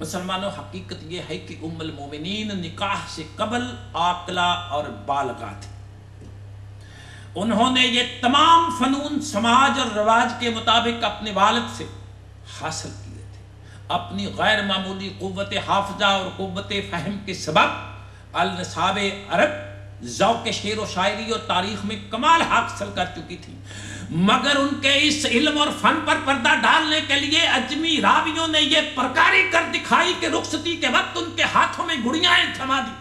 مسلمانوں، حقیقت یہ ہے کہ ام المومنین نکاح سے قبل عاقلہ اور بالغہ تھی۔ انہوں نے یہ تمام فنون سماج اور رواج کے مطابق اپنے والد سے حاصل کیے تھے۔ اپنی غیر معمولی قوت حافظہ اور قوت فہم کے سبب النصاب عرب ذوق شعر و شاعری اور تاریخ میں کمال حاصل کر چکی تھی، مگر ان کے اس علم اور فن پر پردہ ڈالنے کے لیے اجمی راویوں نے یہ پرکاری کر دکھائی کہ رخصتی کے وقت ان کے ہاتھوں میں گڑیاں تھما دی،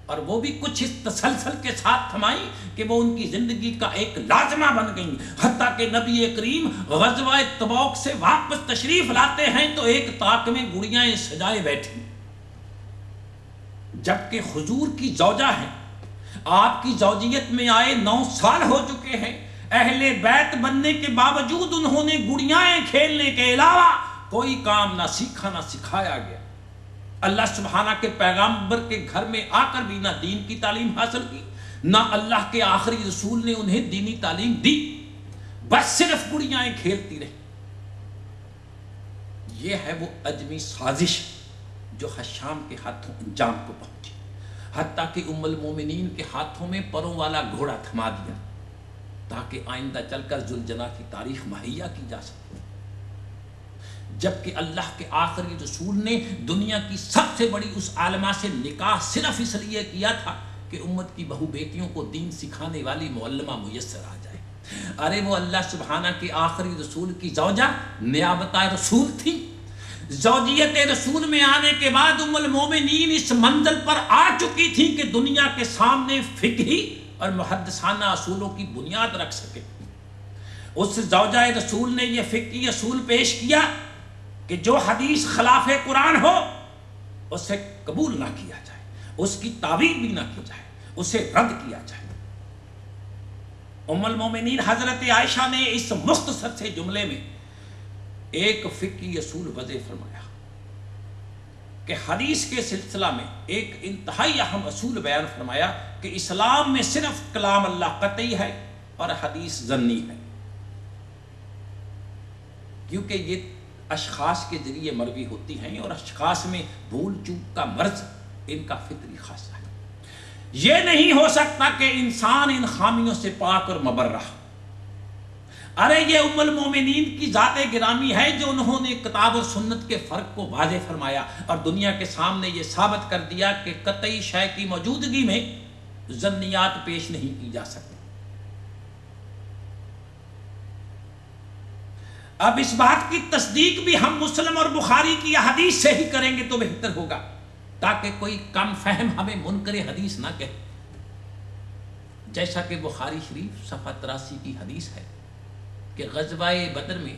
اور وہ بھی کچھ اس تسلسل کے ساتھ تھمائی کہ وہ ان کی زندگی کا ایک لازمہ بن گئی۔ حتیٰ کہ نبی کریم غزوہ تبوک سے واپس تشریف لاتے ہیں تو ایک طاق میں گڑیاں سجائے بیٹھی، جبکہ حضور کی زوجہ ہیں، آپ کی زوجیت میں آئے 9 سال ہو چکے ہیں، اہل بیت بننے کے باوجود انہوں نے گڑیاں کھیلنے کے علاوہ کوئی کام نہ سیکھا نہ سکھایا گیا۔ اللہ سبحانہ کے پیغمبر کے گھر میں آ کر بھی نہ دین کی تعلیم حاصل کی، نہ اللہ کے آخری رسول نے انہیں دینی تعلیم دی، بس صرف گڑیاں کھیلتی رہی۔ یہ ہے وہ اجمی سازش جو حشام کے ہاتھوں انجام کو پہنچی، حتیٰ کہ ام المومنین کے ہاتھوں میں پروں والا گھوڑا تھما دیا تاکہ آئندہ چل کر ذوالجناح کی تاریخ مہیا کی جا سکے، جبکہ اللہ کے آخری رسول نے دنیا کی سب سے بڑی اس عالمہ سے نکاح صرف اس لیے کیا تھا کہ امت کی بہو بیٹیوں کو دین سکھانے والی معلمہ میسر آ جائے۔ ارے وہ اللہ سبحانہ کے آخری رسول کی زوجہ نیابتہ رسول تھی۔ زوجیت رسول میں آنے کے بعد ام المومنین اس منزل پر آ چکی تھی کہ دنیا کے سامنے فقہی اور محدثانہ اصولوں کی بنیاد رکھ سکے۔ اس زوجہ رسول نے یہ فقہی اصول پیش کیا کہ جو حدیث خلاف قرآن ہو اسے قبول نہ کیا جائے، اس کی تعویل بھی نہ کی جائے، اسے رد کیا جائے۔ ام المومنین حضرت عائشہ نے اس مختصر سے جملے میں ایک فقہی اصول وضع فرمایا کہ حدیث کے سلسلہ میں ایک انتہائی اہم اصول بیان فرمایا کہ اسلام میں صرف کلام اللہ قطعی ہے اور حدیث ظنی ہے، کیونکہ یہ اشخاص کے ذریعے مروی ہوتی ہیں اور اشخاص میں بھول چوک کا مرض ان کا فطری خاصہ ہے۔ یہ نہیں ہو سکتا کہ انسان ان خامیوں سے پاک اور مبرہ۔ ارے یہ ام المومنین کی ذات گرامی ہے جو انہوں نے کتاب اور سنت کے فرق کو واضح فرمایا اور دنیا کے سامنے یہ ثابت کر دیا کہ قطعی شے کی موجودگی میں ظنیات پیش نہیں کی جا سکتی۔ اب اس بات کی تصدیق بھی ہم مسلم اور بخاری کی حدیث سے ہی کریں گے تو بہتر ہوگا، تاکہ کوئی کم فہم ہمیں منکر حدیث نہ کہے۔ جیسا کہ بخاری شریف صفحہ 83 کی حدیث ہے کہ غزوہ بدر میں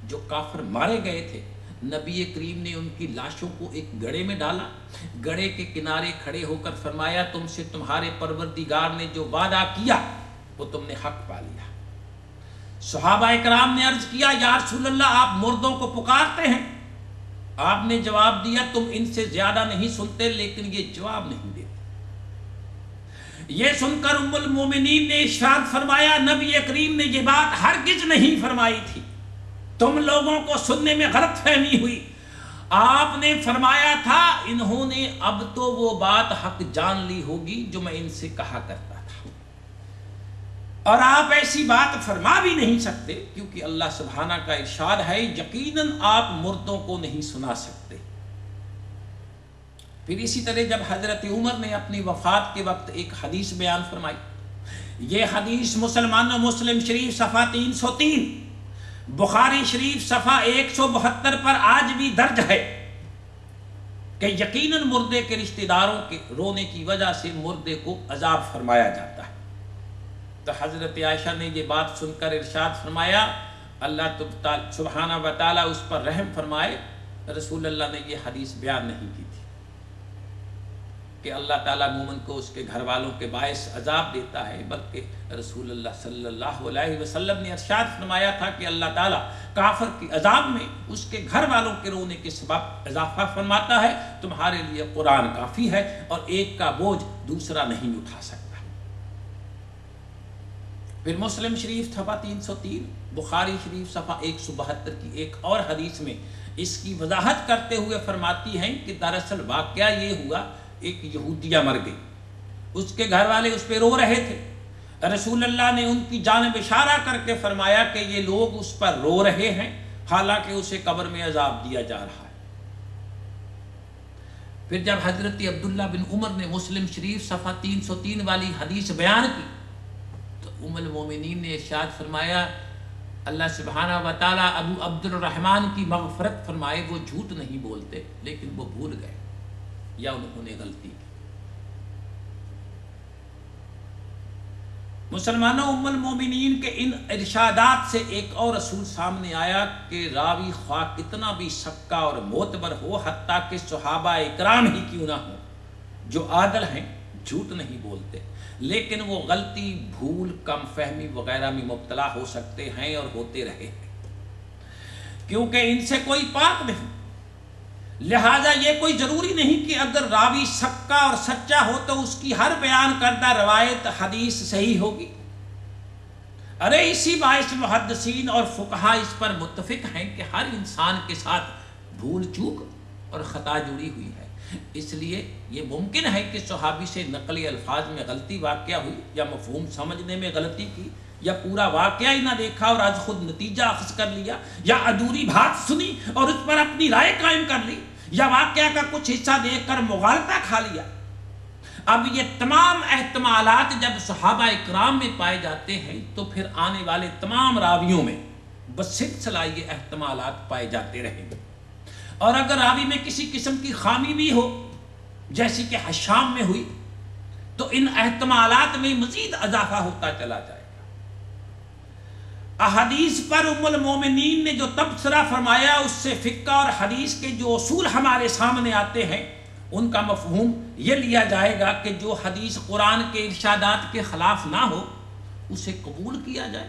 جو کافر مارے گئے تھے، نبی کریم نے ان کی لاشوں کو ایک گڑھے میں ڈالا، گڑھے کے کنارے کھڑے ہو کر فرمایا تم سے تمہارے پروردگار نے جو وعدہ کیا وہ تم نے حق پا لیا۔ صحابہ اکرام نے عرض کیا یا رسول اللہ آپ مردوں کو پکارتے ہیں؟ آپ نے جواب دیا تم ان سے زیادہ نہیں سنتے لیکن یہ جواب نہیں دیتے۔ یہ سن کر ام المومنین نے ارشاد فرمایا نبی کریم نے یہ بات ہرگز نہیں فرمائی تھی، تم لوگوں کو سننے میں غلط فہمی ہوئی۔ آپ نے فرمایا تھا انہوں نے اب تو وہ بات حق جان لی ہوگی جو میں ان سے کہا کرتا تھا، اور آپ ایسی بات فرما بھی نہیں سکتے کیونکہ اللہ سبحانہ کا ارشاد ہے یقیناً آپ مردوں کو نہیں سنا سکتے۔ پھر اسی طرح جب حضرت عمر نے اپنی وفات کے وقت ایک حدیث بیان فرمائی، یہ حدیث مسلمانوں مسلم شریف صفحہ 303، بخاری شریف صفحہ 172 پر آج بھی درج ہے کہ یقیناً مردے کے رشتہ داروں کے رونے کی وجہ سے مردے کو عذاب فرمایا جاتا ہے۔ تو حضرت عائشہ نے یہ بات سن کر ارشاد فرمایا اللہ سبحانہ و تعالیٰ اس پر رحم فرمائے، رسول اللہ نے یہ حدیث بیان نہیں کی تھی کہ اللہ تعالیٰ مومن کو اس کے گھر والوں کے باعث عذاب دیتا ہے، بلکہ رسول اللہ صلی اللہ علیہ وسلم نے ارشاد فرمایا تھا کہ اللہ تعالیٰ کافر کے عذاب میں اس کے گھر والوں کے رونے کے سبب اضافہ فرماتا ہے، تمہارے لیے قرآن کافی ہے اور ایک کا بوجھ دوسرا نہیں اٹھا سکتا۔ پھر مسلم شریف صفحہ 303، بخاری شریف صفحہ 172 کی ایک اور حدیث میں اس کی وضاحت کرتے ہوئے فرماتی ہیں کہ دراصل واقعہ یہ ہوا، ایک یہودیہ مر گئی، اس کے گھر والے اس پہ رو رہے تھے، رسول اللہ نے ان کی جانب اشارہ کر کے فرمایا کہ یہ لوگ اس پر رو رہے ہیں حالانکہ اسے قبر میں عذاب دیا جا رہا ہے۔ پھر جب حضرت عبداللہ بن عمر نے مسلم شریف صفحہ 303 والی حدیث بیان کی تو ام المومنین نے ارشاد فرمایا اللہ سبحانہ و تعالیٰ ابو عبد الرحمن کی مغفرت فرمائے، وہ جھوٹ نہیں بولتے لیکن وہ بھول گئے یا انہوں نے غلطی کی۔ مسلمانوں، ام المومنین کے ان ارشادات سے ایک اور اصول سامنے آیا کہ راوی خواہ کتنا بھی سکا اور معتبر ہو، حتیٰ کہ صحابہ اکرام ہی کیوں نہ ہو جو عادل ہیں، جھوٹ نہیں بولتے، لیکن وہ غلطی، بھول، کم فہمی وغیرہ میں مبتلا ہو سکتے ہیں اور ہوتے رہے ہیں، کیونکہ ان سے کوئی پاک نہیں۔ لہٰذا یہ کوئی ضروری نہیں کہ اگر راوی سکا اور سچا ہو تو اس کی ہر بیان کردہ روایت حدیث صحیح ہوگی۔ ارے اسی باعث محدثین اور فقہا اس پر متفق ہیں کہ ہر انسان کے ساتھ بھول چوک اور خطا جڑی ہوئی ہے، اس لیے یہ ممکن ہے کہ صحابی سے نقلی الفاظ میں غلطی واقع ہوئی یا مفہوم سمجھنے میں غلطی کی یا پورا واقعہ ہی نہ دیکھا اور از خود نتیجہ اخذ کر لیا یا ادھوری بات سنی اور اس پر اپنی رائے قائم کر لی یا واقعہ کا کچھ حصہ دیکھ کر مغالطہ کھا لیا۔ اب یہ تمام احتمالات جب صحابہ اکرام میں پائے جاتے ہیں تو پھر آنے والے تمام راویوں میں بسلسلہ یہ احتمالات پائے جاتے رہیں گے، اور اگر راوی میں کسی قسم کی خامی بھی ہو جیسی کہ حشام میں ہوئی تو ان احتمالات میں مزید اضافہ ہوتا چلا جائے گا۔ احادیث پر ام المومنین نے جو تبصرہ فرمایا اس سے فقہ اور حدیث کے جو اصول ہمارے سامنے آتے ہیں ان کا مفہوم یہ لیا جائے گا کہ جو حدیث قرآن کے ارشادات کے خلاف نہ ہو اسے قبول کیا جائے،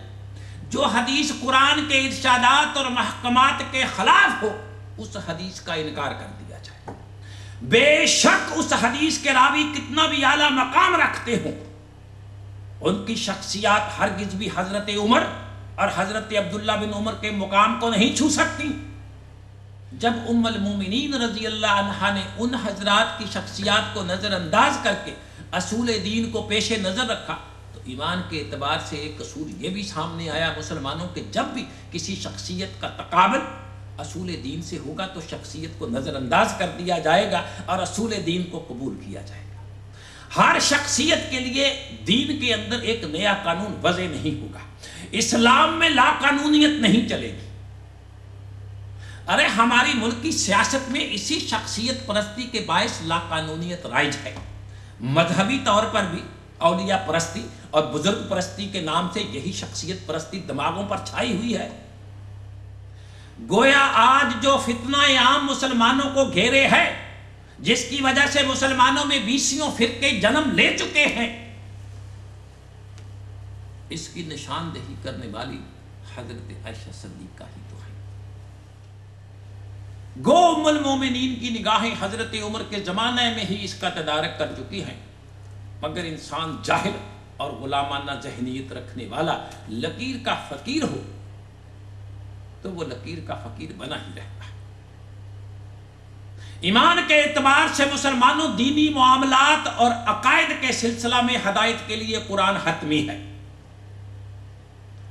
جو حدیث قرآن کے ارشادات اور محکمات کے خلاف ہو اس حدیث کا انکار کر دیا جائے، بے شک اس حدیث کے راوی کتنا بھی اعلیٰ مقام رکھتے ہوں، ان کی شخصیات ہرگز بھی حضرت عمر اور حضرت عبداللہ بن عمر کے مقام کو نہیں چھو سکتی۔ جب ام المومنین رضی اللہ عنہا نے ان حضرات کی شخصیات کو نظر انداز کر کے اصول دین کو پیش نظر رکھا تو ایمان کے اعتبار سے ایک اصول یہ بھی سامنے آیا مسلمانوں کہ جب بھی کسی شخصیت کا تقابل اصول دین سے ہوگا تو شخصیت کو نظر انداز کر دیا جائے گا اور اصول دین کو قبول کیا جائے گا۔ ہر شخصیت کے لیے دین کے اندر ایک نیا قانون وضع نہیں ہوگا، اسلام میں لا قانونیت نہیں چلے گی۔ ارے ہماری ملکی سیاست میں اسی شخصیت پرستی کے باعث لا قانونیت رائج ہے، مذہبی طور پر بھی اولیاء پرستی اور بزرگ پرستی کے نام سے یہی شخصیت پرستی دماغوں پر چھائی ہوئی ہے۔ گویا آج جو فتنہ عام مسلمانوں کو گھیرے ہے، جس کی وجہ سے مسلمانوں میں 20 فرقے جنم لے چکے ہیں، اس کی نشاندہی کرنے والی حضرت عائشہ صدیقہ ہی تو ہے۔ گو ام المومنین کی نگاہیں حضرت عمر کے زمانے میں ہی اس کا تدارک کر چکی ہیں، مگر انسان جاہل اور غلامانہ ذہنیت رکھنے والا لکیر کا فقیر ہو تو وہ لکیر کا فقیر بنا ہی رہتا ہے۔ ایمان کے اعتبار سے مسلمانوں دینی معاملات اور عقائد کے سلسلہ میں ہدایت کے لیے قرآن حتمی ہے۔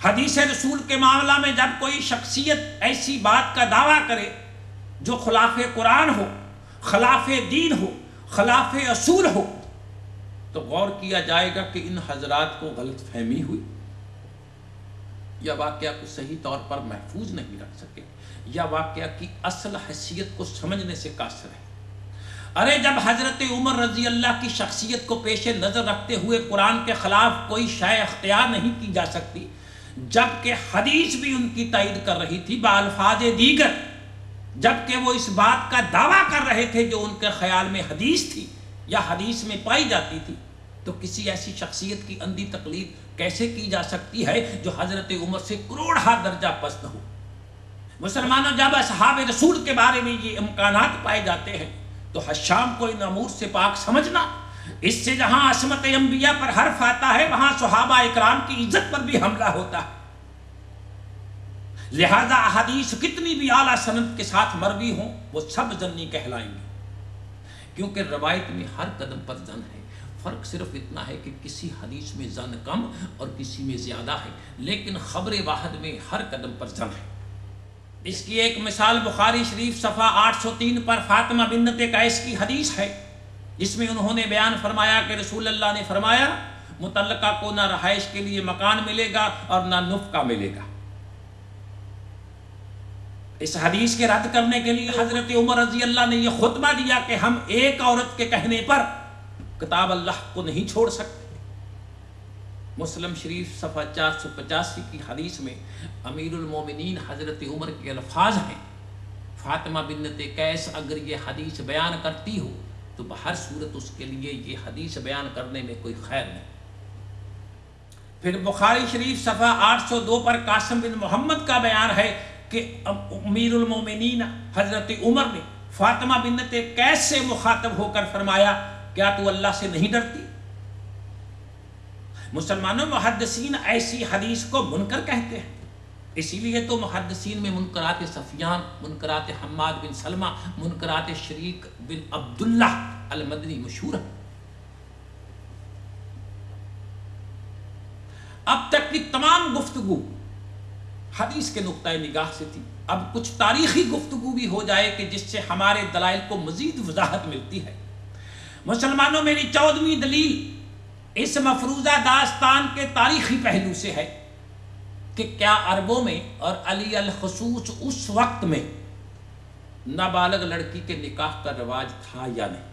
حدیث رسول کے معاملہ میں جب کوئی شخصیت ایسی بات کا دعویٰ کرے جو خلاف قرآن ہو، خلاف دین ہو، خلاف اصول ہو تو غور کیا جائے گا کہ ان حضرات کو غلط فہمی ہوئی یا واقعہ کو صحیح طور پر محفوظ نہیں رکھ سکے یا واقعہ کی اصل حیثیت کو سمجھنے سے قاصر ہے۔ ارے جب حضرت عمر رضی اللہ کی شخصیت کو پیش نظر رکھتے ہوئے قرآن کے خلاف کوئی شے اختیار نہیں کی جا سکتی، جبکہ حدیث بھی ان کی تائید کر رہی تھی بالفاظ دیگر، جبکہ وہ اس بات کا دعویٰ کر رہے تھے جو ان کے خیال میں حدیث تھی یا حدیث میں پائی جاتی تھی، تو کسی ایسی شخصیت کی اندھی تقلید کیسے کی جا سکتی ہے جو حضرت عمر سے کروڑہا درجہ پست ہو؟ مسلمانوں، جب اصحاب رسول کے بارے میں یہ امکانات پائے جاتے ہیں تو حشام کو ان امور سے پاک سمجھنا، اس سے جہاں عصمت انبیاء پر حرف آتا ہے وہاں صحابہ اکرام کی عزت پر بھی حملہ ہوتا ہے۔ لہذا احادیث کتنی بھی اعلیٰ سند کے ساتھ مروی ہوں وہ سب ظنی کہلائیں گے، کیونکہ روایت میں ہر قدم پر ظن ہے۔ فرق صرف اتنا ہے کہ کسی حدیث میں ظن کم اور کسی میں زیادہ ہے، لیکن خبر واحد میں ہر قدم پر ظن ہے۔ اس کی ایک مثال بخاری شریف صفحہ 803 پر فاطمہ بنت قیس کی حدیث ہے، جس میں انہوں نے بیان فرمایا کہ رسول اللہ نے فرمایا مطلقہ کو نہ رہائش کے لیے مکان ملے گا اور نہ نفقہ ملے گا۔ اس حدیث کے رد کرنے کے لیے حضرت عمر رضی اللہ نے یہ خطبہ دیا کہ ہم ایک عورت کے کہنے پر کتاب اللہ کو نہیں چھوڑ سکتے۔ مسلم شریف صفحہ 485 کی حدیث میں امیر المومنین حضرت عمر کے الفاظ ہیں، فاطمہ بنت قیس اگر یہ حدیث بیان کرتی ہو تو بہر صورت اس کے لیے یہ حدیث بیان کرنے میں کوئی خیر نہیں۔ پھر بخاری شریف صفحہ 802 پر قاسم بن محمد کا بیان ہے کہ امیر المومنین حضرت عمر نے فاطمہ بنت قیس سے مخاطب ہو کر فرمایا کیا تو اللہ سے نہیں ڈرتی؟ مسلمانوں محدثین ایسی حدیث کو منکر کہتے ہیں، اسی لیے تو محدثین میں منکرات سفیان، منکرات حماد بن سلمہ، منکرات شریک بن عبداللہ المدنی مشہور ہے۔ اب تک کی تمام گفتگو حدیث کے نقطہ نگاہ سے تھی، اب کچھ تاریخی گفتگو بھی ہو جائے کہ جس سے ہمارے دلائل کو مزید وضاحت ملتی ہے۔ مسلمانوں میری 14ویں دلیل اس مفروضہ داستان کے تاریخی پہلو سے ہے کہ کیا عربوں میں اور علی الخصوص اس وقت میں نابالغ لڑکی کے نکاح کا رواج تھا یا نہیں۔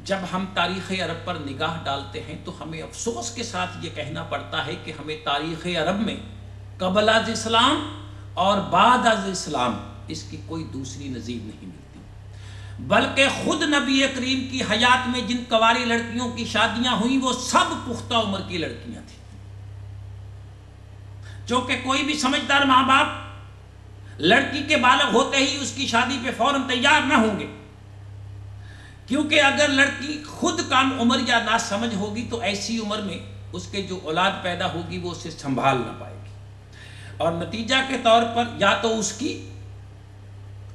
جب ہم تاریخ عرب پر نگاہ ڈالتے ہیں تو ہمیں افسوس کے ساتھ یہ کہنا پڑتا ہے کہ ہمیں تاریخ عرب میں قبل از اسلام اور بعد از اسلام اس کی کوئی دوسری نظیر نہیں ملتی، بلکہ خود نبی کریم کی حیات میں جن کنواری لڑکیوں کی شادیاں ہوئیں وہ سب پختہ عمر کی لڑکیاں تھیں، جو کہ کوئی بھی سمجھدار ماں باپ لڑکی کے بالغ ہوتے ہی اس کی شادی پہ فوراً تیار نہ ہوں گے، کیونکہ اگر لڑکی خود کم عمر یا ناسمجھ ہوگی تو ایسی عمر میں اس کے جو اولاد پیدا ہوگی وہ اسے سنبھال نہ پائے گی، اور نتیجہ کے طور پر یا تو اس کی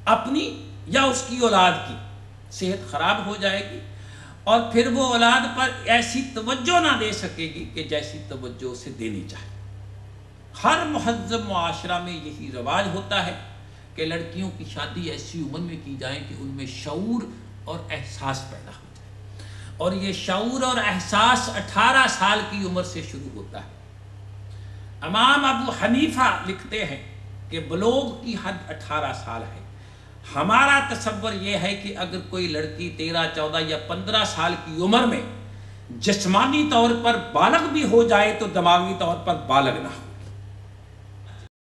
اپنی یا اس کی اولاد کی صحت خراب ہو جائے گی، اور پھر وہ اولاد پر ایسی توجہ نہ دے سکے گی کہ جیسی توجہ اسے دینی چاہیے۔ ہر مہذب معاشرہ میں یہی رواج ہوتا ہے کہ لڑکیوں کی شادی ایسی عمر میں کی جائے کہ ان میں شعور اور احساس پیدا ہو جائے، اور یہ شعور اور احساس 18 سال کی عمر سے شروع ہوتا ہے۔ امام ابو حنیفہ لکھتے ہیں کہ بلوغ کی حد 18 سال ہے۔ ہمارا تصور یہ ہے کہ اگر کوئی لڑکی 13، 14 یا 15 سال کی عمر میں جسمانی طور پر بالغ بھی ہو جائے تو دماغی طور پر بالغ نہ ہو۔